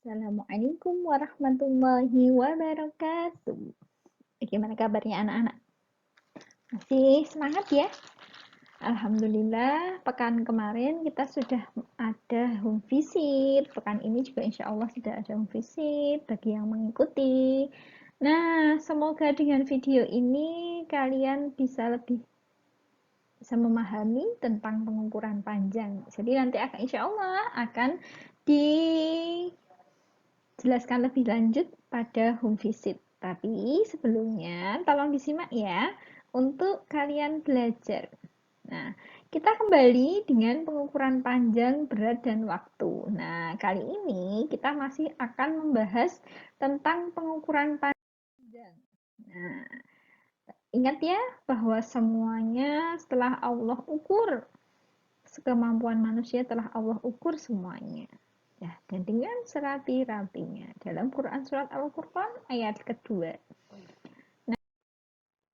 Assalamualaikum warahmatullahi wabarakatuh. Bagaimana kabarnya anak-anak? Masih semangat ya? Alhamdulillah, pekan kemarin kita sudah ada home visit. Pekan ini juga insya Allah sudah ada home visit bagi yang mengikuti. Nah, semoga dengan video ini kalian bisa memahami tentang pengukuran panjang. Jadi nanti insya Allah akan di jelaskan lebih lanjut pada home visit. Tapi sebelumnya tolong disimak ya untuk kalian belajar. Nah, kita kembali dengan pengukuran panjang, berat, dan waktu. Nah, kali ini kita masih akan membahas tentang pengukuran panjang. Nah, ingat ya bahwa semuanya setelah Allah ukur, kemampuan manusia telah Allah ukur semuanya. Ya, dan dengan serapi-rapinya dalam Quran surat Al-Furqan ayat kedua.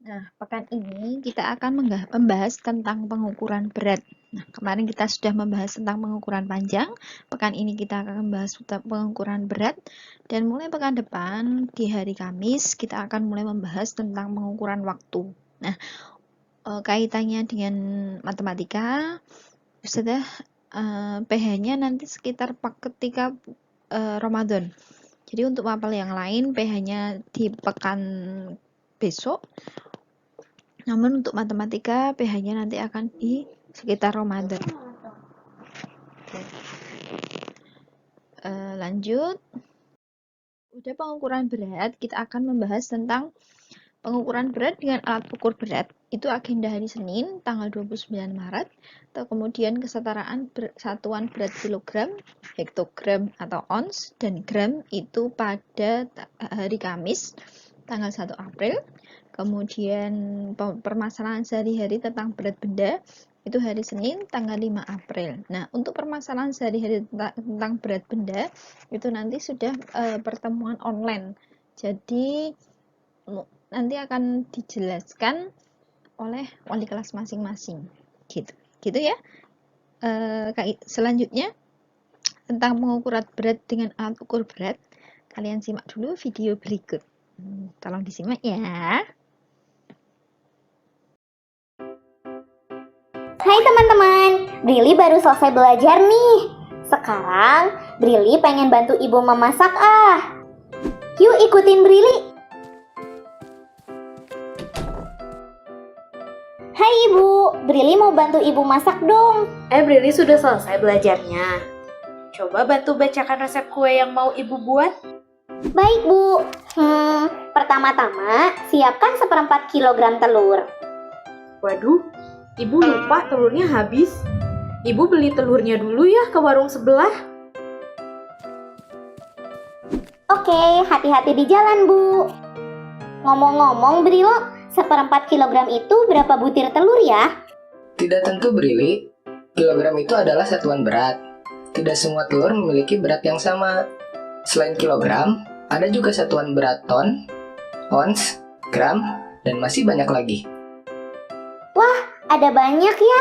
Nah, pekan ini kita akan membahas tentang pengukuran berat. Nah, kemarin kita sudah membahas tentang pengukuran panjang. Pekan ini kita akan membahas tentang pengukuran berat. Dan mulai pekan depan, di hari Kamis, kita akan mulai membahas tentang pengukuran waktu. Nah, kaitannya dengan matematika, sudah pH-nya nanti sekitar ketika Ramadan. Jadi untuk mapel yang lain pH-nya di pekan besok. Namun untuk matematika pH-nya nanti akan di sekitar Ramadan. Lanjut. Udah pengukuran berat, kita akan membahas tentang pengukuran berat dengan alat ukur berat. Itu agenda hari Senin, tanggal 29 Maret. Kemudian kesetaraan satuan berat kilogram, hektogram atau ons, dan gram itu pada hari Kamis, tanggal 1 April. Kemudian permasalahan sehari-hari tentang berat benda, itu hari Senin, tanggal 5 April. Nah, untuk permasalahan sehari-hari tentang berat benda, itu nanti sudah pertemuan online. Jadi, nanti akan dijelaskan oleh wali kelas masing-masing. Gitu ya. Selanjutnya tentang pengukuran berat dengan alat ukur berat, kalian simak dulu video berikut. Tolong disimak ya. Hai teman-teman, Brili baru selesai belajar nih. Sekarang Brili pengen bantu ibu memasak Yuk ikutin Brili. Hai ibu, Brili mau bantu ibu masak dong. Brili sudah selesai belajarnya. Coba bantu bacakan resep kue yang mau ibu buat. Baik bu. Pertama-tama siapkan 1/4 kilogram telur. Waduh, ibu lupa telurnya habis. Ibu beli telurnya dulu ya ke warung sebelah. Oke, hati-hati di jalan bu. Ngomong-ngomong Brilo, 1/4 kilogram itu berapa butir telur ya? Tidak tentu Brili, kilogram itu adalah satuan berat. Tidak semua telur memiliki berat yang sama. Selain kilogram, ada juga satuan berat ton, ons, gram, dan masih banyak lagi. Wah, ada banyak ya.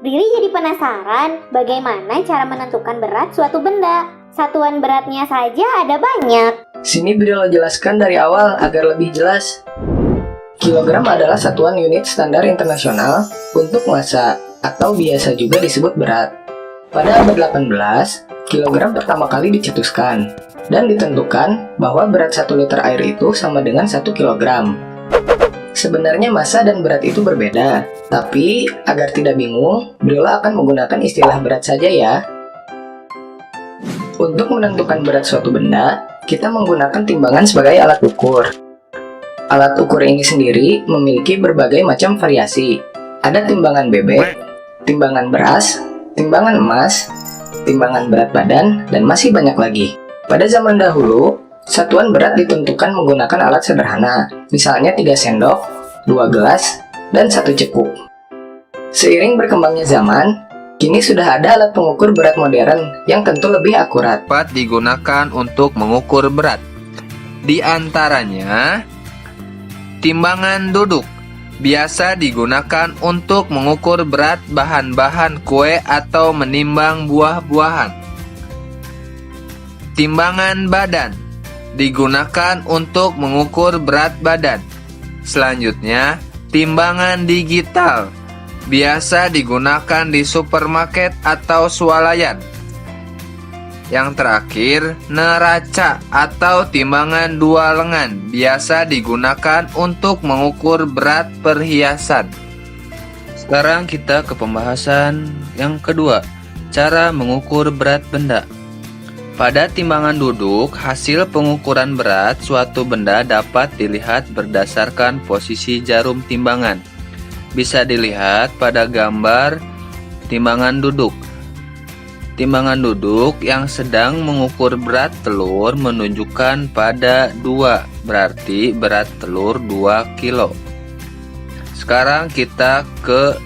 Brili jadi penasaran bagaimana cara menentukan berat suatu benda. Satuan beratnya saja ada banyak. Sini Brilo jelaskan dari awal agar lebih jelas. Kilogram adalah satuan unit standar internasional untuk massa atau biasa juga disebut berat. Pada abad 18, kilogram pertama kali dicetuskan dan ditentukan bahwa berat 1 liter air itu sama dengan 1 kilogram. Sebenarnya massa dan berat itu berbeda, tapi agar tidak bingung, Brilo akan menggunakan istilah berat saja ya. Untuk menentukan berat suatu benda, kita menggunakan timbangan sebagai alat ukur. Alat ukur ini sendiri memiliki berbagai macam variasi. Ada timbangan bebek, timbangan beras, timbangan emas, timbangan berat badan, dan masih banyak lagi. Pada zaman dahulu, satuan berat ditentukan menggunakan alat sederhana, misalnya 3 sendok, 2 gelas, dan 1 cekuk. Seiring berkembangnya zaman, kini sudah ada alat pengukur berat modern yang tentu lebih akurat. Dapat digunakan untuk mengukur berat. Di antaranya, timbangan duduk biasa digunakan untuk mengukur berat bahan-bahan kue atau menimbang buah-buahan. Timbangan badan digunakan untuk mengukur berat badan. Selanjutnya, timbangan digital biasa digunakan di supermarket atau swalayan. Yang terakhir, neraca atau timbangan dua lengan biasa digunakan untuk mengukur berat perhiasan. Sekarang kita ke pembahasan yang kedua, cara mengukur berat benda. Pada timbangan duduk, hasil pengukuran berat suatu benda dapat dilihat berdasarkan posisi jarum timbangan. Bisa dilihat pada gambar timbangan duduk. Timbangan duduk yang sedang mengukur berat telur menunjukkan pada 2, berarti berat telur 2 kilo. Sekarang kita ke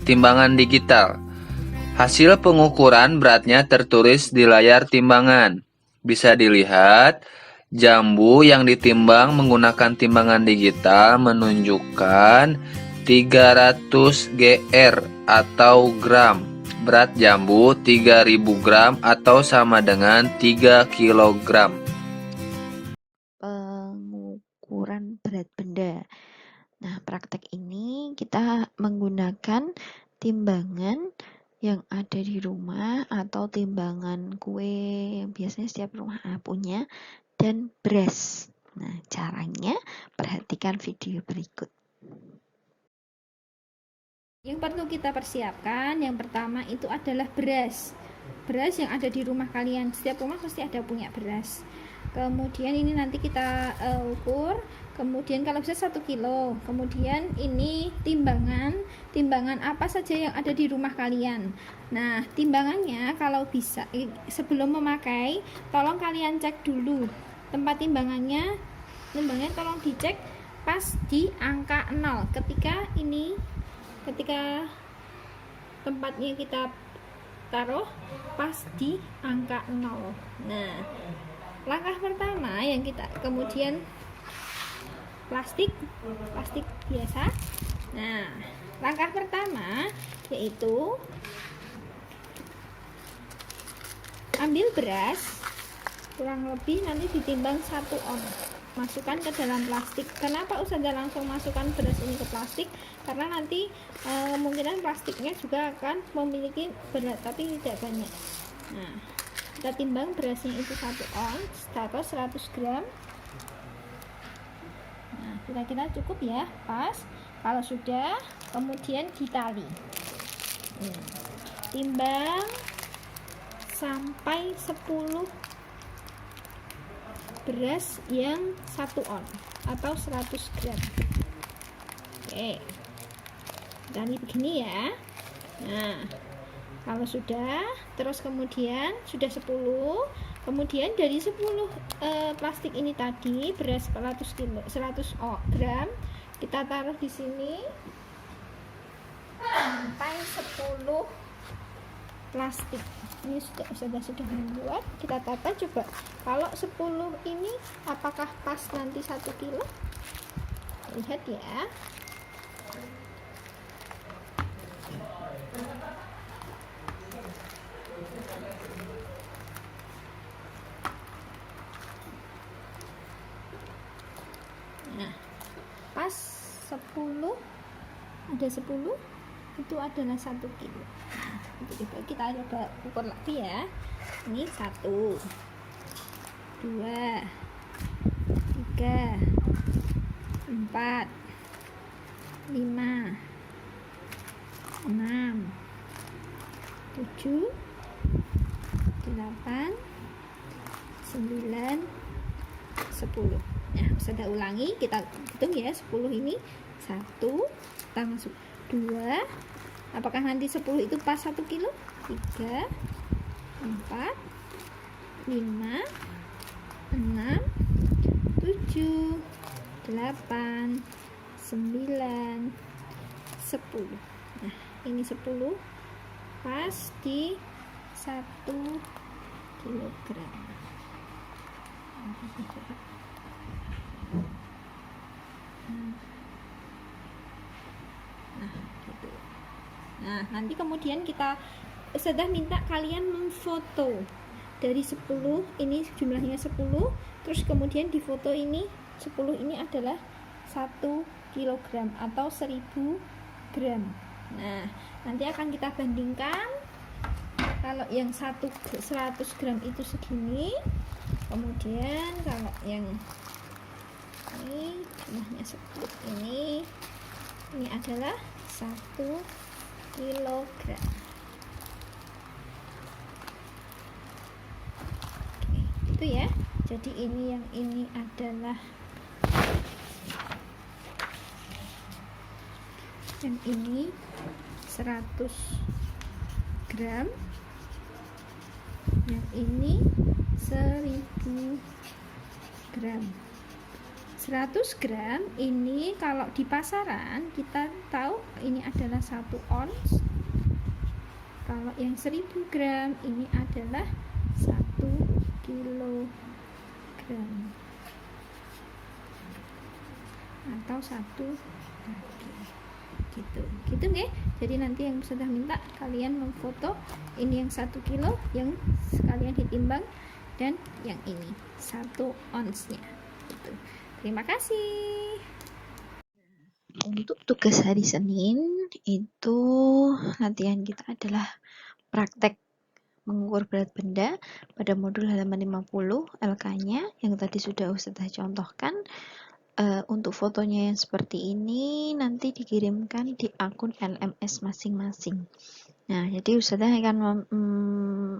timbangan digital. Hasil pengukuran beratnya tertulis di layar timbangan. Bisa dilihat, jambu yang ditimbang menggunakan timbangan digital menunjukkan 300 GR atau gram. Berat jambu 3000 gram atau sama dengan 3 kilogram. Pengukuran berat benda. Nah, praktek ini kita menggunakan timbangan yang ada di rumah atau timbangan kue yang biasanya setiap rumah punya, dan beras. Nah, caranya perhatikan video berikut. Yang perlu kita persiapkan, yang pertama itu adalah beras. Beras yang ada di rumah kalian, setiap rumah pasti ada punya beras. Kemudian ini nanti kita ukur. Kemudian kalau bisa 1 kilo. Kemudian ini timbangan apa saja yang ada di rumah kalian. Nah, timbangannya kalau bisa sebelum memakai, tolong kalian cek dulu tempat timbangannya. Timbangnya tolong dicek pas di angka 0. Ketika tempatnya kita taruh pas di angka 0. Nah, langkah pertama yang kita kemudian plastik biasa. Nah, langkah pertama yaitu ambil beras kurang lebih nanti ditimbang 1 on. Masukkan ke dalam plastik. Kenapa Ustazah langsung masukkan beras ini ke plastik? Karena nanti kemungkinan plastiknya juga akan memiliki berat tapi tidak banyak. Nah, kita timbang berasnya itu 1 on atau 100 gram. Nah, kira-kira cukup ya, pas. Kalau sudah, kemudian ditali. Timbang sampai 10 beras yang 1 on atau 100 gram. Oke, tali begini ya. Nah, kalau sudah, terus kemudian sudah 10. Kemudian dari 10 plastik ini tadi, beras 100 gram, kita taruh di sini sampai 10 plastik. Ini sudah membuat, kita tata coba. Kalau 10 ini apakah pas nanti 1 kilo? Lihat ya. Nah, pas 10, ada 10 itu adalah 1 kilo. Nah, kita coba ukur lagi ya. Ini 1, 2, 3, 4, 5, 6, 7, 8, 9, 10. Nah, sudah ulangi, kita hitung ya. 10 ini 1, kita masuk 2. Apakah nanti 10 itu pas 1 kilo? 3, 4, 5, 6, 7, 8, 9, 10. Nah, ini 10 pas di 1 kilogram. Nah, gitu. Nah, nanti kemudian kita sudah minta kalian memfoto dari 10, ini jumlahnya 10, terus kemudian di foto ini 10 ini adalah 1 kilogram atau 1000 gram. Nah, nanti akan kita bandingkan. Kalau yang 100 gram itu segini, kemudian kalau yang ini jumlahnya 10 ini adalah 1 kilogram. Oke, itu ya. Jadi yang ini adalah yang ini 100 gram, yang ini 1000 gram. 100 gram ini kalau di pasaran kita tahu ini adalah 1 ons. Kalau yang 1000 gram ini adalah 1 kilogram atau 1 kg. Gitu nggih. Jadi nanti yang sudah minta kalian memfoto ini yang 1 kilo yang sekalian ditimbang, dan yang ini 1 onsnya gitu. Terima kasih. Untuk tugas hari Senin itu latihan kita adalah praktek mengukur berat benda pada modul halaman 50 LK-nya yang tadi sudah Ustazah contohkan. Untuk fotonya yang seperti ini nanti dikirimkan di akun LMS masing-masing. Nah, jadi Ustazah akan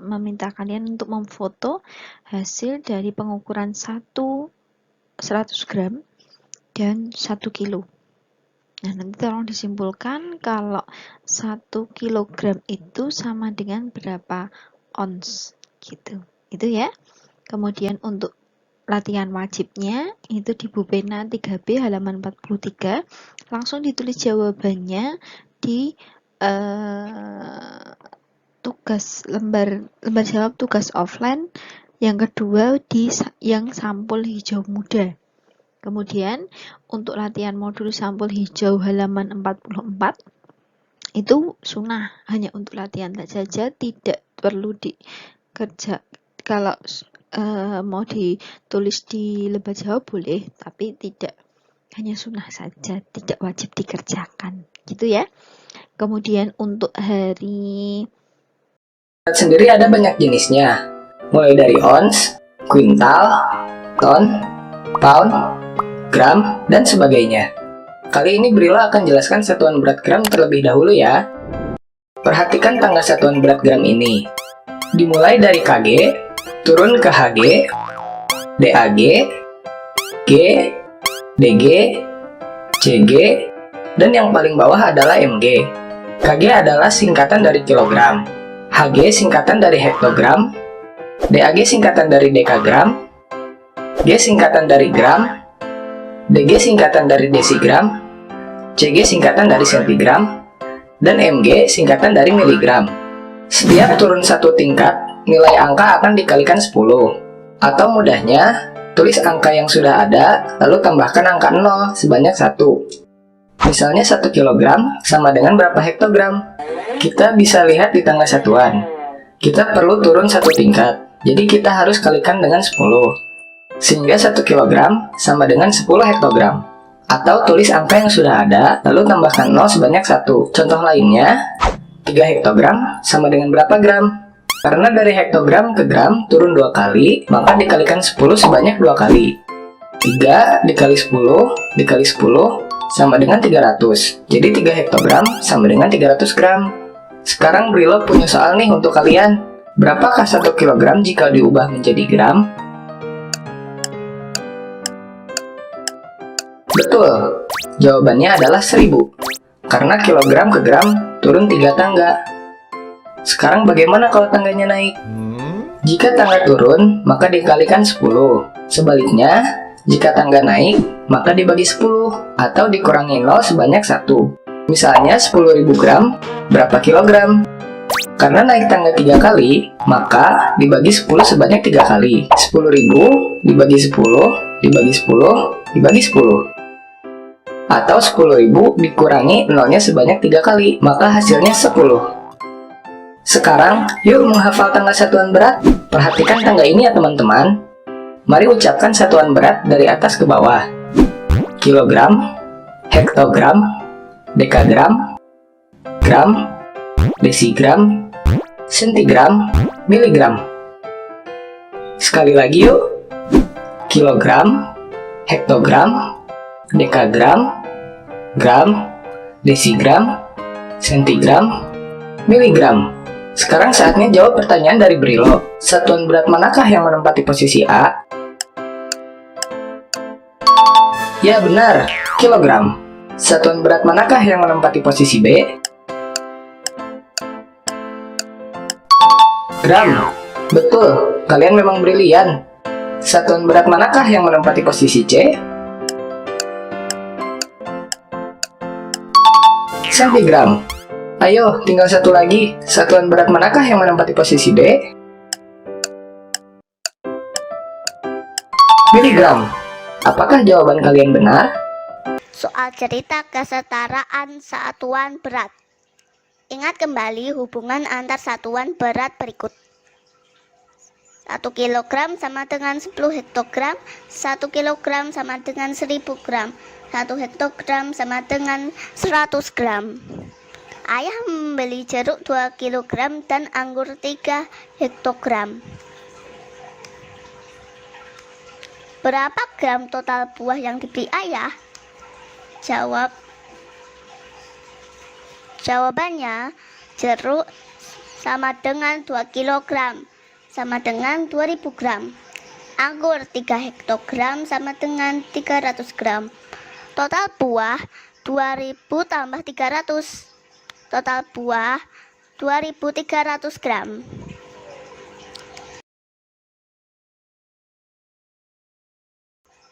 meminta kalian untuk memfoto hasil dari pengukuran 100 gram dan 1 kilo. Nah, nanti tolong disimpulkan kalau 1 kilogram itu sama dengan berapa ons gitu. Itu ya. Kemudian untuk latihan wajibnya itu di Bu Pena 3B halaman 43, langsung ditulis jawabannya di tugas lembar jawab tugas offline yang kedua di yang sampul hijau muda. Kemudian untuk latihan modul sampul hijau halaman 44 itu sunnah, hanya untuk latihan saja, tidak perlu dikerja. Kalau mau ditulis di lembar jawab boleh, tapi tidak, hanya sunnah saja, tidak wajib dikerjakan gitu ya. Kemudian untuk hari berat sendiri ada banyak jenisnya, mulai dari ons, kuintal, ton, pound, gram, dan sebagainya. Kali ini Brila akan jelaskan satuan berat gram terlebih dahulu ya. Perhatikan tangga satuan berat gram ini. Dimulai dari kg, turun ke hg, dag, g, dg, cg, dan yang paling bawah adalah mg. Kg adalah singkatan dari kilogram, hg singkatan dari hektogram, dag singkatan dari dekagram, g singkatan dari gram, dg singkatan dari desigram, cg singkatan dari sentigram, dan mg singkatan dari miligram. Setiap turun satu tingkat, nilai angka akan dikalikan 10. Atau mudahnya, tulis angka yang sudah ada, lalu tambahkan angka 0 sebanyak 1. Misalnya 1 kilogram sama dengan berapa hektogram? Kita bisa lihat di tangga satuan. Kita perlu turun satu tingkat, jadi kita harus kalikan dengan 10. Sehingga 1 kilogram sama dengan 10 hektogram. Atau tulis angka yang sudah ada, lalu tambahkan 0 sebanyak 1. Contoh lainnya, 3 hektogram sama dengan berapa gram? Karena dari hektogram ke gram turun 2 kali, maka dikalikan 10 sebanyak 2 kali. 3 dikali 10 dikali 10 sama dengan 300. Jadi 3 hektogram sama dengan 300 gram. Sekarang Brilo punya soal nih untuk kalian. Berapakah 1 kilogram jika diubah menjadi gram? Betul, jawabannya adalah 1000. Karena kilogram ke gram turun 3 tangga. Sekarang bagaimana kalau tangganya naik? Jika tangga turun, maka dikalikan 10. Sebaliknya, jika tangga naik, maka dibagi 10 atau dikurangi 0 sebanyak 1. Misalnya 10.000 gram, berapa kilogram? Karena naik tangga 3 kali, maka dibagi 10 sebanyak 3 kali. 10.000 dibagi 10, dibagi 10, dibagi 10. Atau 10.000 dikurangi 0-nya sebanyak 3 kali, maka hasilnya 10. Sekarang, yuk menghafal tangga satuan berat. Perhatikan tangga ini ya teman-teman. Mari ucapkan satuan berat dari atas ke bawah. Kilogram, hektogram, dekagram, gram, desigram, sentigram, miligram. Sekali lagi yuk. Kilogram, hektogram, dekagram, gram, desigram, sentigram, miligram. Sekarang saatnya jawab pertanyaan dari Brilo. Satuan berat manakah yang menempati posisi A? Ya benar, kilogram. Satuan berat manakah yang menempati posisi B? Gram. Betul, kalian memang brilian. Satuan berat manakah yang menempati posisi C? Sentigram. Ayo, tinggal satu lagi. Satuan berat manakah yang menempati posisi D? Miligram. Apakah jawaban kalian benar? Soal cerita kesetaraan satuan berat. Ingat kembali hubungan antar satuan berat berikut. 1 kilogram sama dengan 10 hektogram, 1 kilogram sama dengan 1000 gram, 1 hektogram sama dengan 100 gram. Ayah membeli jeruk 2 kilogram dan anggur 3 hektogram. Berapa gram total buah yang dibeli ayah? Jawabannya, jeruk sama dengan 2 kilogram, sama dengan 2000 gram. Anggur 3 hektogram sama dengan 300 gram. Total buah 2000 tambah 300. Total buah 2300 gram.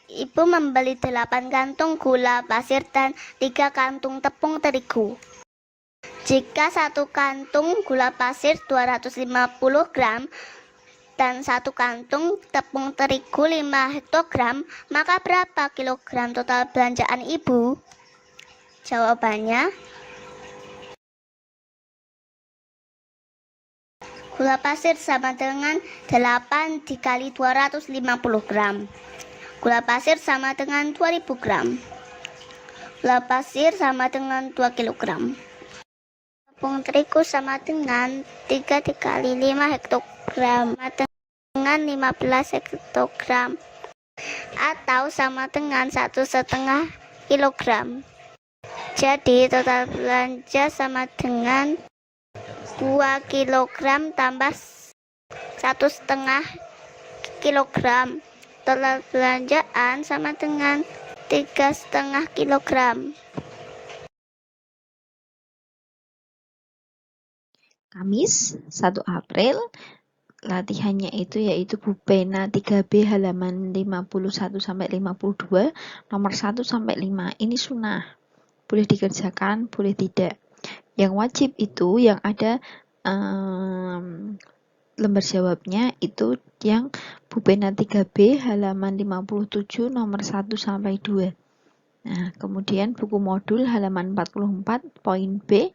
Ibu membeli 8 kantung gula pasir dan 3 kantung tepung terigu. Jika 1 kantung gula pasir 250 gram dan 1 kantung tepung terigu 5 hektogram, maka berapa kilogram total belanjaan ibu? Jawabannya, gula pasir sama dengan 8 dikali 250 gram. Gula pasir sama dengan 2000 gram. Gula pasir sama dengan 2 kilogram. Tepung terigu sama dengan 3 dikali 5 hektogram dengan 15 hektogram. Atau sama dengan 1,5 kilogram. Jadi total belanja sama dengan 2 kilogram tambah 1,5 kilogram. Total belanjaan sama dengan 3,5 kilogram. Kamis 1 April, latihannya yaitu Bupena 3B halaman 51-52, nomor 1-5. Ini sunnah, boleh dikerjakan, boleh tidak. Yang wajib itu yang ada lembar jawabnya itu yang Bupena 3B halaman 57 nomor 1-2. Nah, kemudian buku modul halaman 44 poin B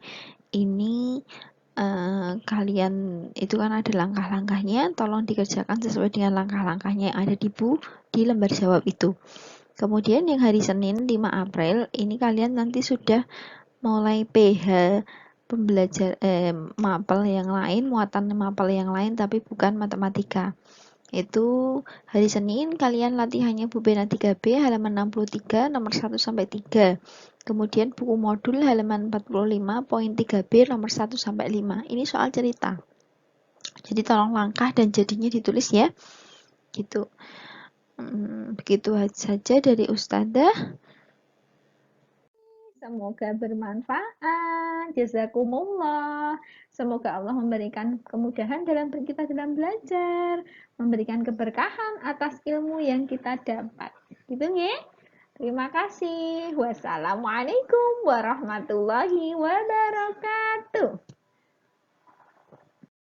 ini kalian itu kan ada langkah-langkahnya, tolong dikerjakan sesuai dengan langkah-langkahnya yang ada di lembar jawab itu. Kemudian yang hari Senin 5 April ini kalian nanti sudah mulai PH pembelajar mapel yang lain, muatan mapel yang lain tapi bukan matematika. Itu hari Senin kalian latihannya Bupena 3B halaman 63 nomor 1-3. Kemudian buku modul halaman 45 poin 3B nomor 1-5. Ini soal cerita. Jadi tolong langkah dan jadinya ditulis ya. Gitu. Begitu saja dari Ustadzah. Semoga bermanfaat. Jazakumullah. Semoga Allah memberikan kemudahan dalam kita dalam belajar, memberikan keberkahan atas ilmu yang kita dapat. Gitu ya. Terima kasih. Wassalamualaikum warahmatullahi wabarakatuh.